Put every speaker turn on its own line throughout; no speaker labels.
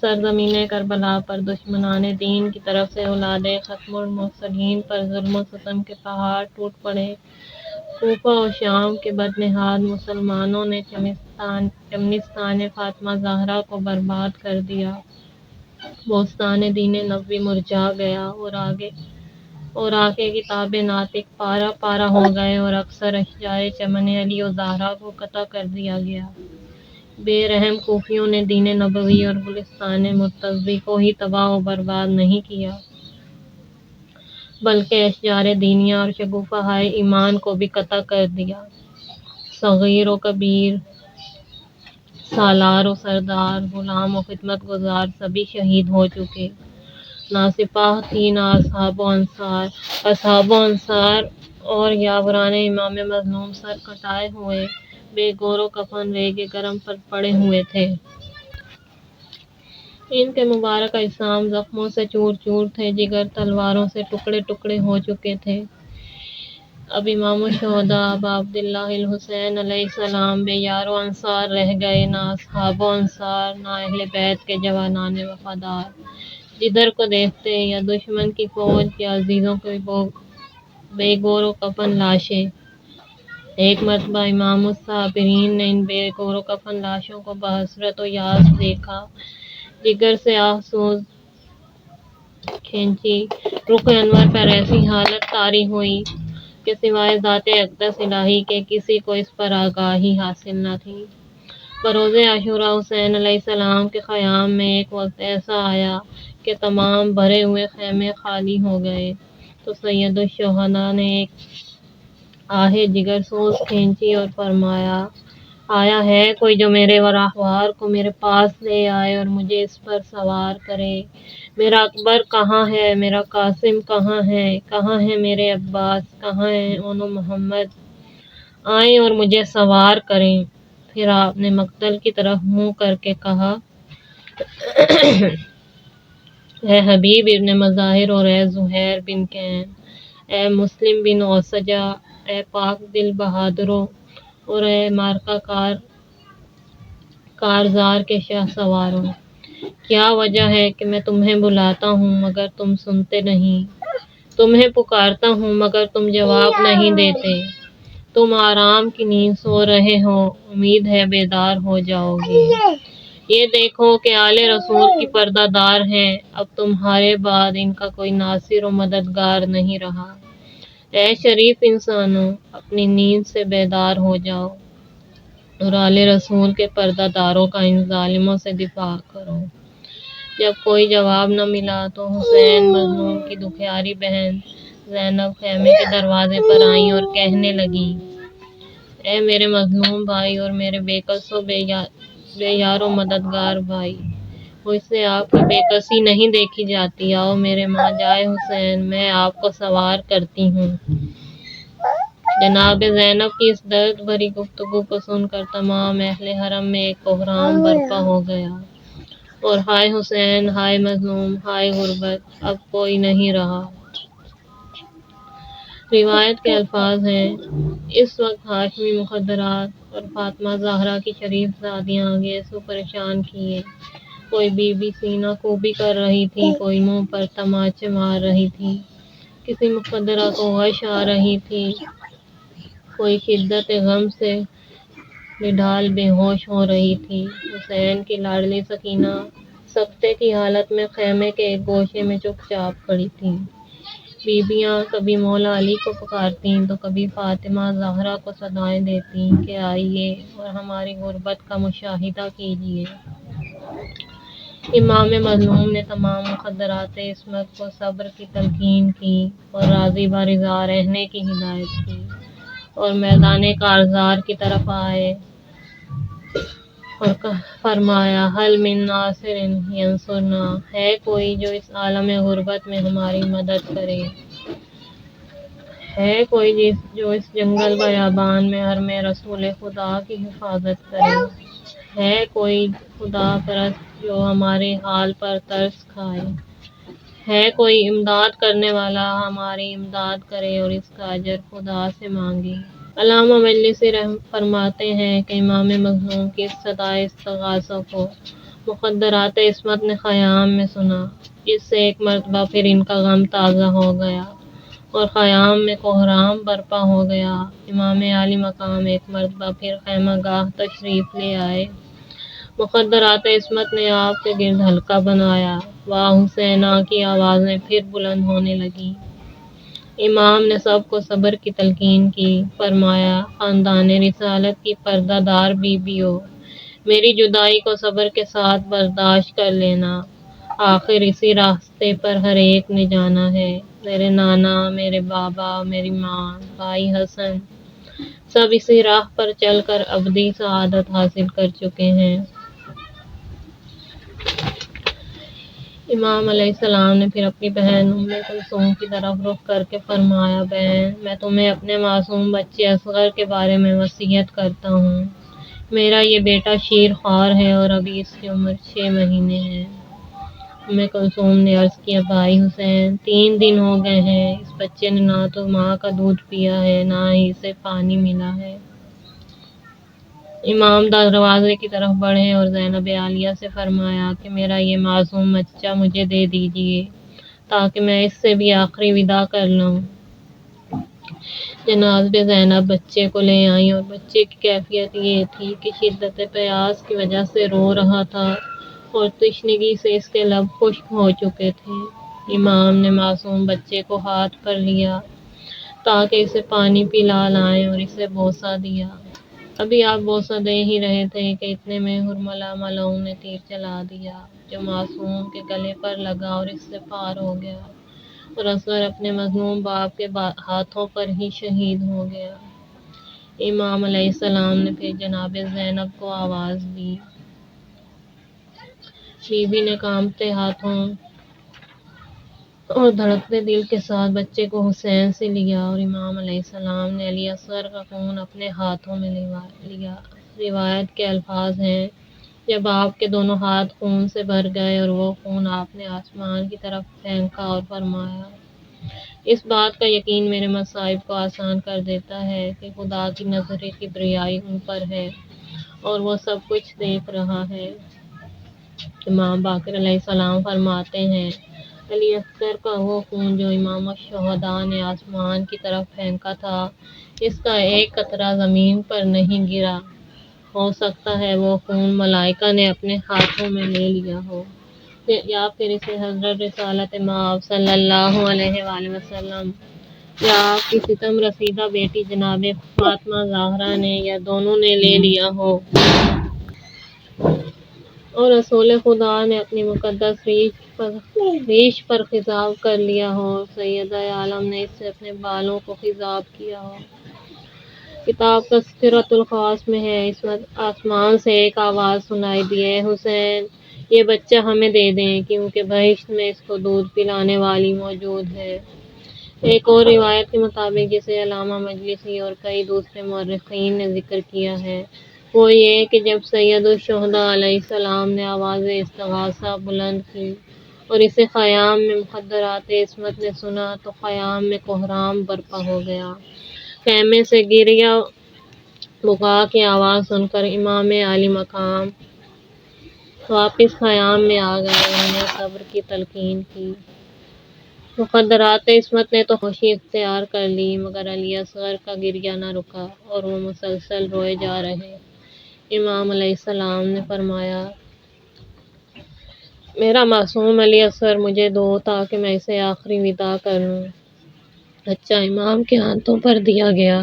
سرزمین کربلا پر دشمنان دین کی طرف سے اولاد ختم المرسلین پر ظلم و ستم کے پہاڑ ٹوٹ پڑے۔ کوفہ و شام کے بدنہاد مسلمانوں نے چمنستان فاطمہ زہرا کو برباد کر دیا۔ بوستان دین نبوی مرجھا گیا اور آگے کتاب ناطق پارہ پارہ ہو گئے اور اکثر اشجار چمن علی و زہرا کو قطع کر دیا گیا۔ بے رحم کوفیوں نے دین نبوی اور گلستان مرتضوی کو ہی تباہ و برباد نہیں کیا بلکہ اشجار دینیہ اور شگوفہ ہائے ایمان کو بھی قطع کر دیا۔ صغیر و کبیر، سالار و سردار، غلام و خدمت گزار سبھی شہید ہو چکے۔ نہ سپاہ تھی نہ اصحاب و انصار اور یاوران امام مظلوم سر کٹائے ہوئے بے گور و کفن ریگ گرم پر پڑے ہوئے تھے۔ ان کے مبارک اجسام زخموں سے چور چور تھے، جگر تلواروں سے ٹکڑے ٹکڑے ہو چکے تھے۔ اب امام الشہداء ابا عبداللہ الحسین علیہ السلام بے یار و انصار رہ گئے، نہ اصحاب و انصار، نہ اہل بیت کے جوانان وفادار۔ جدھر کو دیکھتے یا دشمن کی فوج یا عزیزوں کی بے گور و کفن لاشیں۔ ایک مرتبہ امام الصابرین نے ان بے گور و کفن لاشوں کو بحسرت و یاس دیکھا، جگر سے آہ سوز کھینچی، رخ انور پر ایسی حالت طاری ہوئی کہ سوائے ذات اقدس الہی کے کسی کو اس پر آگاہی حاصل نہ تھی۔ بروز عاشوراء حسین علیہ السلام کے خیام میں ایک وقت ایسا آیا کہ تمام بھرے ہوئے خیمے خالی ہو گئے تو سید الشہداء نے ایک آہ جگر سوز کھینچی اور فرمایا، آیا ہے کوئی جو میرے راہوار کو میرے پاس لے آئے اور مجھے اس پر سوار کرے؟ میرا اکبر کہاں ہے؟ میرا قاسم کہاں ہے؟ کہاں ہے میرے عباس؟ کہاں ہے اون محمد؟ آئیں اور مجھے سوار کریں۔ پھر آپ نے مقتل کی طرف منہ کر کے کہا، اے حبیب ابن مظاہر اور اے زہیر بن کین، اے مسلم بن اوسجہ، اے پاک دل بہادروں اور اے معرکہ کارزار کے شاہ سواروں، کیا وجہ ہے کہ میں تمہیں بلاتا ہوں مگر تم سنتے نہیں، تمہیں پکارتا ہوں مگر تم جواب نہیں دیتے، تم آرام کی نیند سو رہے ہو، امید ہے بیدار ہو جاؤ گے۔ یہ دیکھو کہ آل رسول کی پردہ دار ہیں، اب تمہارے بعد ان کا کوئی ناصر و مددگار نہیں رہا۔ اے شریف انسانوں، اپنی نیند سے بیدار ہو جاؤ اور آل رسول کے پردہ داروں کا ان ظالموں سے دفاع کرو۔ جب کوئی جواب نہ ملا تو حسین مظلوم کی دکھیاری بہن زینب خیمے کے دروازے پر آئیں اور کہنے لگیں، اے میرے مظلوم بھائی اور میرے بے کس و بے یار و مددگار بھائی، مجھ سے آپ کی بے کسی نہیں دیکھی جاتی، آؤ میرے ماں جائے حسین، میں آپ کو سوار کرتی ہوں۔ جناب زینب کی اس درد بھری گفتگو کو سن کر تمام اہل حرم میں ایک کوہرام برپا ہو گیا اور ہائے حسین، ہائے مظلوم، ہائے غربت، اب کوئی نہیں رہا۔ روایت کے الفاظ ہیں، اس وقت ہاشمی مخدرات اور فاطمہ زہرا کی شریف زادیاں گیسو پریشان کیے، کوئی بی بی سینہ کوبی کر رہی تھی، کوئی منہ پر تماچے مار رہی تھی، کسی مقدرہ کو غش آ رہی تھی، کوئی شدت غم سے نڈھال بے ہوش ہو رہی تھی۔ حسین کی لاڈلی سکینہ سکتے کی حالت میں خیمے کے ایک گوشے میں چپ چاپ کھڑی تھیں۔ بیبیاں کبھی مولا علی کو پکارتیں تو کبھی فاطمہ زہرا کو صدائیں دیتیں کہ آئیے اور ہماری غربت کا مشاہدہ کیجیے۔ امام مظلوم نے تمام مخدرات عصمت کو صبر کی تلقین کی اور راضی بہ رضا رہنے کی ہدایت کی اور میدان کارزار کی طرف آئے اور فرمایا، حل من ناصر ینصرنا، ہے کوئی جو اس عالم غربت میں ہماری مدد کرے؟ ہے کوئی جو اس جنگل بیابان میں حرم رسول خدا کی حفاظت کرے؟ ہے کوئی خدا پرست جو ہمارے حال پر ترس کھائے؟ ہے کوئی امداد کرنے والا ہماری امداد کرے اور اس کا اجر خدا سے مانگے؟ علامہ مجلسی فرماتے ہیں کہ امام مظلوم کی اس صدائے استغاثہ کو مخدرات عصمت نے خیام میں سنا، جس سے ایک مرتبہ پھر ان کا غم تازہ ہو گیا اور خیام میں کوہرام برپا ہو گیا۔ امام عالی مقام ایک مرتبہ پھر خیمہ گاہ تشریف لے آئے۔ مخدرات عصمت نے آپ کے گرد حلقہ بنایا۔ واہ حسینہ کی آوازیں پھر بلند ہونے لگیں۔ امام نے سب کو صبر کی تلقین کی، فرمایا، خاندان رسالت کی پردہ دار بیویوں، میری جدائی کو صبر کے ساتھ برداشت کر لینا، آخر اسی راستے پر ہر ایک نے جانا ہے۔ میرے نانا، میرے بابا، میری ماں، بھائی حسن، سب اسی راہ پر چل کر ابدی سعادت حاصل کر چکے ہیں۔ امام علیہ السلام نے پھر اپنی بہن ام کلثوم کی طرف رخ کر کے فرمایا، بہن، میں تمہیں اپنے معصوم بچے اصغر کے بارے میں وصیت کرتا ہوں۔ میرا یہ بیٹا شیر خوار ہے اور ابھی اس کی عمر 6 مہینے ہے۔ ام کلثوم نے عرض کیا، بھائی حسین، 3 دن ہو گئے ہیں، اس بچے نے نہ تو ماں کا دودھ پیا ہے، نہ ہی اسے پانی ملا ہے۔ امام دروازے کی طرف بڑھے اور زینب عالیہ سے فرمایا کہ میرا یہ معصوم بچہ مجھے دے دیجیے تاکہ میں اس سے بھی آخری وداع کر لوں۔ جناب زینب بچے کو لے آئیں اور بچے کی کیفیت یہ تھی کہ شدت پیاس کی وجہ سے رو رہا تھا اور تشنگی سے اس کے لب خشک ہو چکے تھے۔ امام نے معصوم بچے کو ہاتھ پر لیا تاکہ اسے پانی پلا لائیں اور اسے بوسہ دیا۔ ابھی آپ بوسہ دے ہی رہے تھے کہ اتنے میں حرملہ ملعون نے تیر چلا دیا جو معصوم کے گلے پر لگا اور اس سے پار ہو گیا اور اصغر اپنے مظلوم باپ کے ہاتھوں پر ہی شہید ہو گیا۔ امام علیہ السلام نے پھر جناب زینب کو آواز دی۔ بی بی نے کانپتے ہاتھوں اور دھڑکتے دل کے ساتھ بچے کو حسین سے لیا اور امام علیہ السلام نے علی اصغر کا خون اپنے ہاتھوں میں لیا۔ روایت کے الفاظ ہیں، جب آپ کے دونوں ہاتھ خون سے بھر گئے اور وہ خون آپ نے آسمان کی طرف پھینکا اور فرمایا، اس بات کا یقین میرے مصائب کو آسان کر دیتا ہے کہ خدا کی نظر کبریائی ان پر ہے اور وہ سب کچھ دیکھ رہا ہے۔ امام باقر علیہ السلام فرماتے ہیں، علی اصغر کا وہ خون جو امام الشہداء نے آسمان کی طرف پھینکا تھا، اس کا ایک قطرہ زمین پر نہیں گرا۔ ہو سکتا ہے وہ خون ملائکہ نے اپنے ہاتھوں میں لے لیا ہو یا پھر اسے حضرت رسالت مآب صلی اللہ علیہ وآلہ وسلم یا آپ کی ستم رسیدہ بیٹی جناب فاطمہ زہرا نے یا دونوں نے لے لیا ہو اور رسول خدا نے اپنی مقدس ریش پر خضاب کر لیا ہو اور سیدہ عالم نے اس سے اپنے بالوں کو خضاب کیا ہو۔ کتاب تذکرۃ الخواص میں ہے، اس وقت آسمان سے ایک آواز سنائی دی، اے حسین، یہ بچہ ہمیں دے دیں کیونکہ بہشت میں اس کو دودھ پلانے والی موجود ہے۔ ایک اور روایت کے مطابق جسے علامہ مجلسی اور کئی دوسرے مورخین نے ذکر کیا ہے، وہ یہ کہ جب سید الشہداء علیہ السلام نے آواز استغاثہ بلند کی اور اسے خیام میں مخدرات عصمت نے سنا تو خیام میں کوہرام برپا ہو گیا۔ خیمے سے گریہ بکا کی آواز سن کر امام عالی مقام واپس خیام میں آ گئے اور انہیں صبر کی تلقین کی۔ مخدرات عصمت نے تو خاموشی اختیار کر لی مگر علی اصغر کا گریہ نہ رکا اور وہ مسلسل روئے جا رہے۔ امام علیہ السلام نے فرمایا، میرا معصوم علی اصغر مجھے دو تاکہ میں اسے آخری وداع کروں۔ بچہ امام کے ہاتھوں پر دیا گیا۔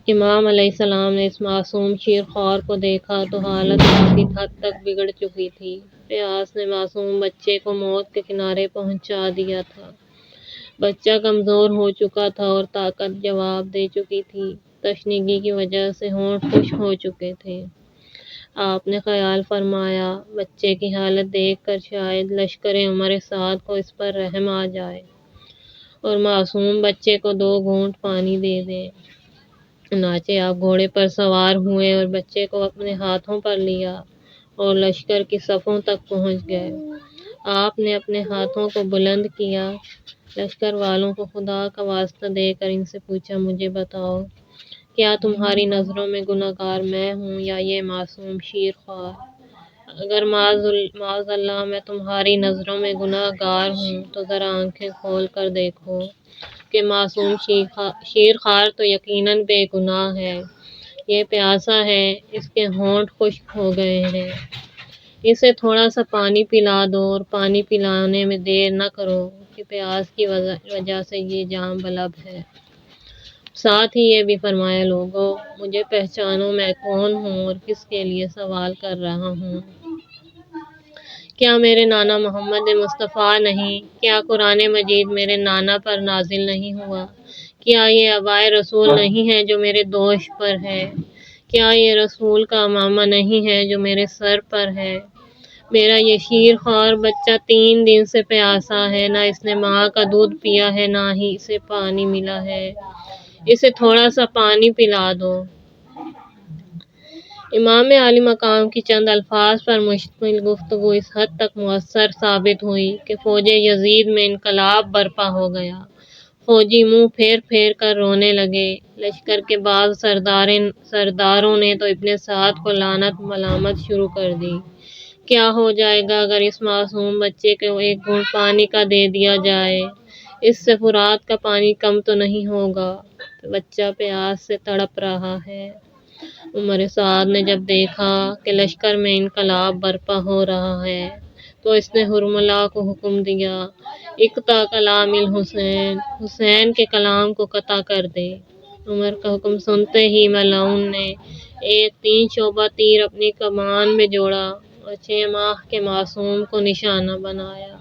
امام علیہ السلام نے اس معصوم شیر خوار کو دیکھا تو حالت کافی حد تک بگڑ چکی تھی۔ پیاس نے معصوم بچے کو موت کے کنارے پہنچا دیا تھا۔ بچہ کمزور ہو چکا تھا اور طاقت جواب دے چکی تھی۔ تشنگی کی وجہ سے ہونٹ خشک ہو چکے تھے۔ آپ نے خیال فرمایا، بچے کی حالت دیکھ کر شاید لشکر عمر سعد کو اس پر رحم آ جائے اور معصوم بچے کو 2 گھونٹ پانی دے دیں۔ چنانچہ آپ گھوڑے پر سوار ہوئے اور بچے کو اپنے ہاتھوں پر لیا اور لشکر کی صفوں تک پہنچ گئے۔ آپ نے اپنے ہاتھوں کو بلند کیا، لشکر والوں کو خدا کا واسطہ دے کر ان سے پوچھا، مجھے بتاؤ کیا تمہاری نظروں میں گناہگار میں ہوں یا یہ معصوم شیر خوار؟ اگر معاذ اللہ میں تمہاری نظروں میں گناہگار ہوں تو ذرا آنکھیں کھول کر دیکھو کہ معصوم شیر خوار تو یقیناً بے گناہ ہے۔ یہ پیاسا ہے، اس کے ہونٹ خشک ہو گئے ہیں، اسے تھوڑا سا پانی پلا دو اور پانی پلانے میں دیر نہ کرو کہ پیاس کی وجہ سے یہ جام بلب ہے۔ ساتھ ہی یہ بھی فرمایا، لوگو مجھے پہچانو میں کون ہوں اور کس کے لیے سوال کر رہا ہوں۔ کیا میرے نانا محمد مصطفیٰ نہیں؟ کیا قرآن مجید میرے نانا پر نازل نہیں ہوا؟ کیا یہ آبائے رسول نہیں ہے جو میرے دوش پر ہے؟ کیا یہ رسول کا امامہ نہیں ہے جو میرے سر پر ہے؟ میرا یہ شیر خوار بچہ 3 دن سے پیاسا ہے، نہ اس نے ماں کا دودھ پیا ہے نہ ہی اسے پانی ملا ہے، اسے تھوڑا سا پانی پلا دو۔ امام عالی مقام کی چند الفاظ پر مشتمل گفتگو اس حد تک مؤثر ثابت ہوئی کہ فوج یزید میں انقلاب برپا ہو گیا۔ فوجی منہ پھیر پھیر کر رونے لگے۔ لشکر کے بعض سرداروں نے تو ابن سعد کو لعنت ملامت شروع کر دی۔ کیا ہو جائے گا اگر اس معصوم بچے کو ایک گھونٹ پانی کا دے دیا جائے؟ اس سے فرات کا پانی کم تو نہیں ہوگا؟ بچہ پیاس سے تڑپ رہا ہے۔ عمر سعد نے جب دیکھا کہ لشکر میں انقلاب برپا ہو رہا ہے تو اس نے حرملہ کو حکم دیا، اقطع کلام الحسین، حسین کے کلام کو قطع کر دے۔ عمر کا حکم سنتے ہی ملعون نے ایک 3 شعبہ تیر اپنی کمان میں جوڑا اور 6 ماہ کے معصوم کو نشانہ بنایا۔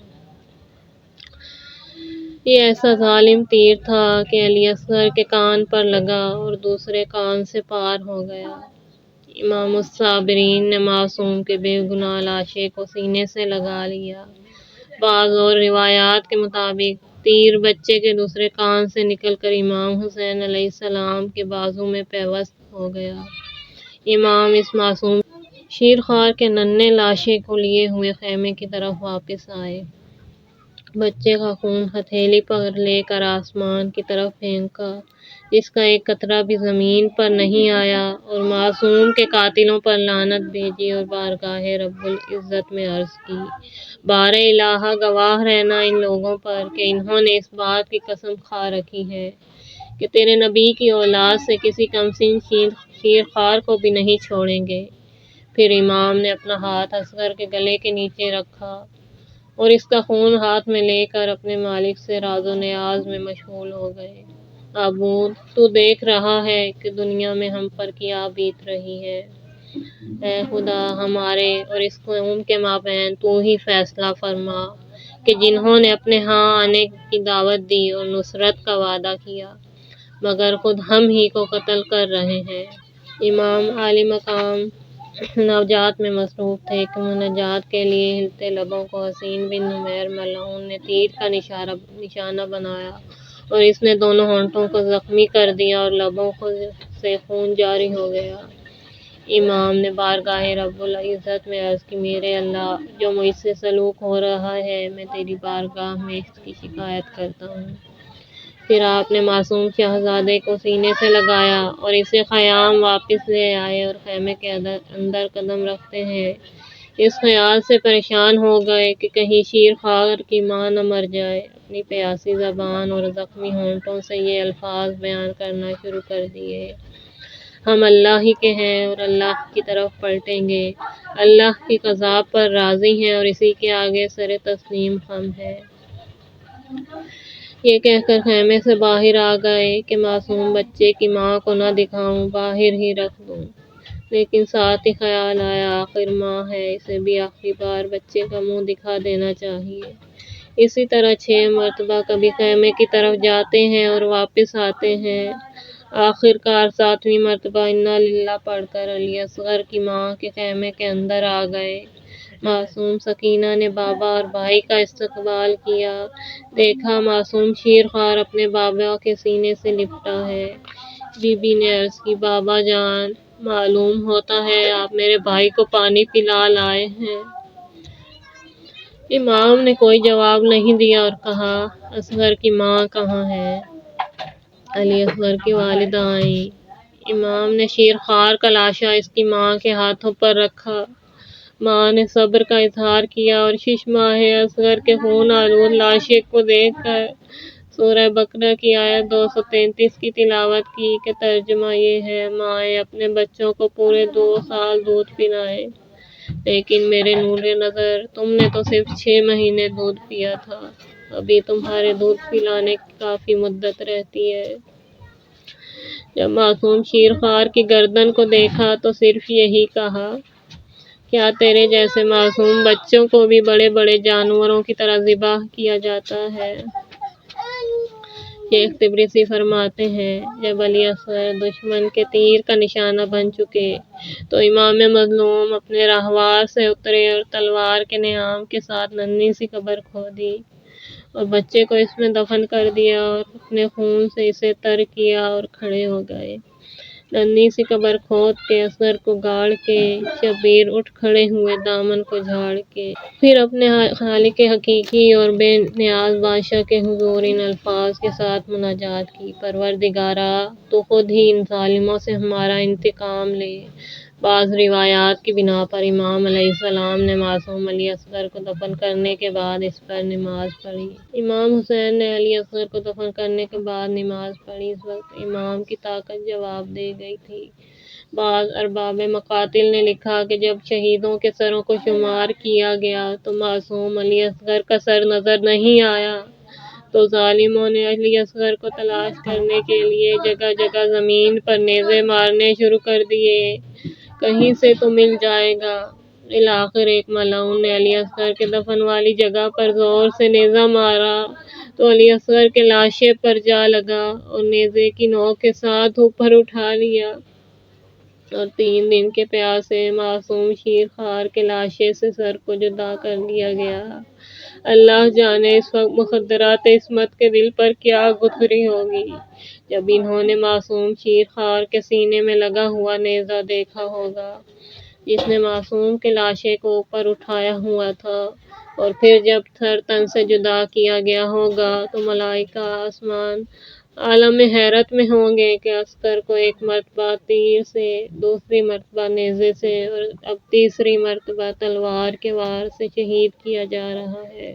یہ ایسا ظالم تیر تھا کہ علی اصغر کے کان پر لگا اور دوسرے کان سے پار ہو گیا۔ امام الصابرین نے معصوم کے بے گناہ لاشے کو سینے سے لگا لیا۔ بعض اور روایات کے مطابق تیر بچے کے دوسرے کان سے نکل کر امام حسین علیہ السلام کے بازو میں پیوست ہو گیا۔ امام اس معصوم شیر خوار کے ننھے لاشے کو لیے ہوئے خیمے کی طرف واپس آئے۔ بچے کا خون ہتھیلی پر لے کر آسمان کی طرف پھینکا، جس کا ایک قطرہ بھی زمین پر نہیں آیا، اور معصوم کے قاتلوں پر لعنت بھیجی اور بارگاہ رب العزت میں عرض کی، بار الہ گواہ رہنا ان لوگوں پر کہ انہوں نے اس بات کی قسم کھا رکھی ہے کہ تیرے نبی کی اولاد سے کسی کمسن شیر خوار کو بھی نہیں چھوڑیں گے۔ پھر امام نے اپنا ہاتھ اصغر کے گلے کے نیچے رکھا اور اس کا خون ہاتھ میں لے کر اپنے مالک سے راز و نیاز میں مشغول ہو گئے۔ معبود، تو دیکھ رہا ہے کہ دنیا میں ہم پر کیا بیت رہی ہے۔ اے خدا، ہمارے اور اس قوم کے مابین تو ہی فیصلہ فرما کہ جنہوں نے اپنے ہاں آنے کی دعوت دی اور نصرت کا وعدہ کیا، مگر خود ہم ہی کو قتل کر رہے ہیں۔ امام عالی مقام نجات میں مصروف تھے کہ مناجات کے لیے ہلتے لبوں کو حسین بن نمیر ملعون نے تیر کا نشانہ بنایا اور اس نے دونوں ہونٹوں کو زخمی کر دیا اور لبوں سے خون جاری ہو گیا۔ امام نے بارگاہ رب العزت میں عرض کی، میرے اللہ، جو مجھ سے سلوک ہو رہا ہے میں تیری بارگاہ میں اس کی شکایت کرتا ہوں۔ پھر آپ نے معصوم شہزادے کو سینے سے لگایا اور اسے خیام واپس لے آئے اور خیمے کے اندر قدم رکھتے ہیں اس خیال سے پریشان ہو گئے کہ کہیں شیر خوار کی ماں نہ مر جائے، اپنی پیاسی زبان اور زخمی ہونٹوں سے یہ الفاظ بیان کرنا شروع کر دیے، ہم اللہ ہی کے ہیں اور اللہ کی طرف پلٹیں گے، اللہ کی قضاء پر راضی ہیں اور اسی کے آگے سر تسلیم خم ہے۔ یہ کہہ کر خیمے سے باہر آ گئے کہ معصوم بچے کی ماں کو نہ دکھاؤں، باہر ہی رکھ دوں، لیکن ساتھ ہی خیال آیا آخر ماں ہے، اسے بھی آخری بار بچے کا منہ دکھا دینا چاہیے۔ اسی طرح 6 مرتبہ کبھی خیمے کی طرف جاتے ہیں اور واپس آتے ہیں، آخر کار 7ویں مرتبہ انا للہ پڑھ کر علی اصغر کی ماں کے خیمے کے اندر آ گئے۔ معصوم سکینہ نے بابا اور بھائی کا استقبال کیا، دیکھا معصوم شیر خوار اپنے بابا کے سینے سے لپٹا ہے۔ بی بی نے عرض کی، بابا جان، معلوم ہوتا ہے آپ میرے بھائی کو پانی پلا لائے ہیں۔ امام نے کوئی جواب نہیں دیا اور کہا، اصغر کی ماں کہاں ہے؟ علی اصغر کی والدہ آئیں۔ امام نے شیرخوار کا لاشا اس کی ماں کے ہاتھوں پر رکھا۔ ماں نے صبر کا اظہار کیا اور 6 ماہ اصغر کے خون آلود لاشے کو دیکھ کر سورہ بقرہ کی آیت 233 کی تلاوت کی کہ ترجمہ یہ ہے: مائیں اپنے بچوں کو پورے 2 سال دودھ پلائیں، لیکن میرے نور نظر تم نے تو صرف 6 مہینے دودھ پیا تھا، ابھی تمہارے دودھ پلانے کی کافی مدت رہتی ہے۔ جب معصوم شیرخوار کی گردن کو دیکھا تو صرف یہی کہا: کیا تیرے جیسے معصوم بچوں کو بھی بڑے بڑے جانوروں کی طرح ذبح کیا جاتا ہے؟ شیخ تبریزی فرماتے ہیں، جب علی اصغر دشمن کے تیر کا نشانہ بن چکے تو امام مظلوم اپنے راہوار سے اترے اور تلوار کے نیام کے ساتھ ننھی سی قبر کھودی اور بچے کو اس میں دفن کر دیا اور اپنے خون سے اسے تر کیا اور کھڑے ہو گئے۔ ننھی سی قبر کھود کے، اصغر کو گاڑ کے، شبیر اٹھ کھڑے ہوئے دامن کو جھاڑ کے، پھر اپنے خالق حقیقی اور بے نیاز بادشاہ کے حضور ان الفاظ کے ساتھ مناجات کی: پروردگارا، تو خود ہی ان ظالموں سے ہمارا انتقام لے۔ بعض روایات کی بنا پر امام علیہ السلام نے معصوم علی اصغر کو دفن کرنے کے بعد اس پر نماز پڑھی۔ امام حسین نے علی اصغر کو دفن کرنے کے بعد نماز پڑھی۔ اس وقت امام کی طاقت جواب دے گئی تھی۔ بعض ارباب مقاتل نے لکھا کہ جب شہیدوں کے سروں کو شمار کیا گیا تو معصوم علی اصغر کا سر نظر نہیں آیا، تو ظالموں نے علی اصغر کو تلاش کرنے کے لیے جگہ جگہ زمین پر نیزے مارنے شروع کر دیے، کہیں سے تو مل جائے گا۔ بالآخر ایک ملعون نے علی اصغر کے دفن والی جگہ پر زور سے نیزہ مارا تو علی اصغر کے لاشے پر جا لگا اور نیزے کی نوک کے ساتھ اوپر اٹھا لیا اور 3 دن کے پیاسے معصوم شیرخوار کے لاشے سے سر کو جدا کر لیا گیا۔ اللہ جانے اس وقت مخدرات عصمت کے دل پر کیا گزری ہوگی جب انہوں نے معصوم شیرخوار کے سینے میں لگا ہوا نیزہ دیکھا ہوگا، جس نے معصوم کے لاشے کو اوپر اٹھایا ہوا تھا، اور پھر جب سر تن سے جدا کیا گیا ہوگا تو ملائکہ آسمان عالم حیرت میں ہوں گے کہ اصغر کو ایک مرتبہ تیر سے، دوسری مرتبہ نیزے سے اور اب تیسری مرتبہ تلوار کے وار سے شہید کیا جا رہا ہے۔